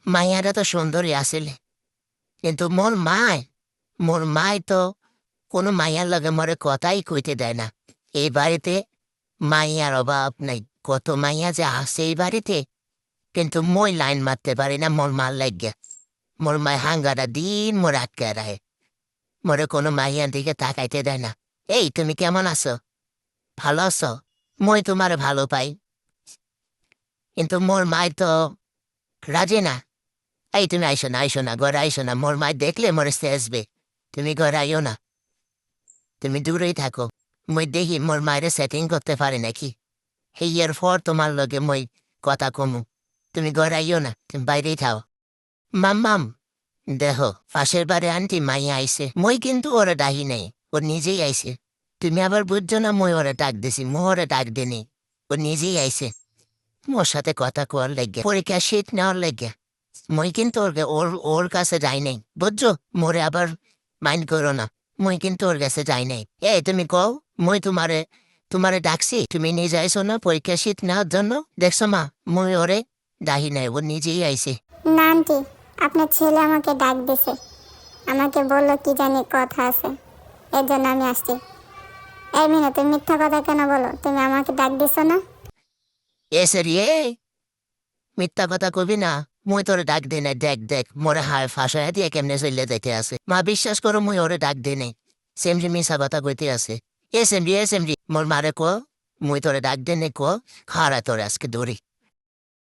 মাইয়াটা তো সুন্দরী আসলে, কিন্তু মোর মায় তো কোনো মাইয়ার লগে মরে কথাই কইতে দেয় না। এই বাড়িতে মাইয়ার অভাব নাই, কত মাইয়া যে আসে এই বাড়িতে, কিন্তু মই লাইন মারতে পারি না মোর মার লাগে। মোর মায় হাঙ্গারা দিন মোর আটকে রাখে, মোরে কোনো মাইয়ার দিকে তাকাইতে দেয় না। এই তুমি কেমন আছো, ভালো আছো? মই তোমার ভালো পাই, কিন্তু মোর মায় তো রাজি না। এই তুমি আইসো না ঘরে আইসো না, মোর মায় দেখলে মোরে আসবে। তুমি ঘরে আইও না, তুমি দূরেই থাকো। মই দেখি মোর মায়ের সেটিং করতে পারি নাকি, এই এর পর তোমার লগে মই কথা কমু। তুমি ঘরে আইও না, তুমি বাইরেই থাও। মাম দেহ, পাশের বাড়ি আন্টি মাইয়া আইছে, মই কিন্তু ওরা ডাহি নাই, ও নিজেই আইছে। তুমি আবার বুঝছো না, মই ওরা ডাক দিছি, মো ওরা ডাক দিনি, ও নিজেই আইছে মোর সাথে কথা কোয়ার লেগে, পরীক্ষা শীত নেওয়ার লেগে। মই কিন্তু ওর ওর কাছে যাই নাই, বুঝছো? মোরে আবার মাইন্ড করো না, মই কিন্তু ওর কাছে যাই নাই। এই তুমি কও, মই তোমারে তোমারে ডাকছি, তুমি নিজে আইসো না পরীক্ষা শীত নেওয়ার জন্য? দেখছো মা, মই ওরে ডাহি নাই, ও নিজেই আইছে। না আন্টি, আপনার ছেলে আমাকে ডাক দিছে, আমাকে বললো কি জানি কথা আছে, এর জন্য আমি আসছি। এই মিনা, তুমি মিথ্যা কথা কেন বলো? তুমি আমাকে ডাক দিছো না? এসে রে, মিথ্যা কথা কবি না, মুই তোরে ডাক দে নাই। দেখ দেখ মোরে হায় ফাঁসায় দিয়ে কেমনে চলে যাইতে আছে। মা বিশ্বাস করো, মুই ওরে ডাক দে নাই, সেমরি মিশা কথা কইতে আছে। এ সেমরি মোর মারে কো, মুই তোরে ডাক দে নাই কো, খারা তোরে আজকে দৌড়ি।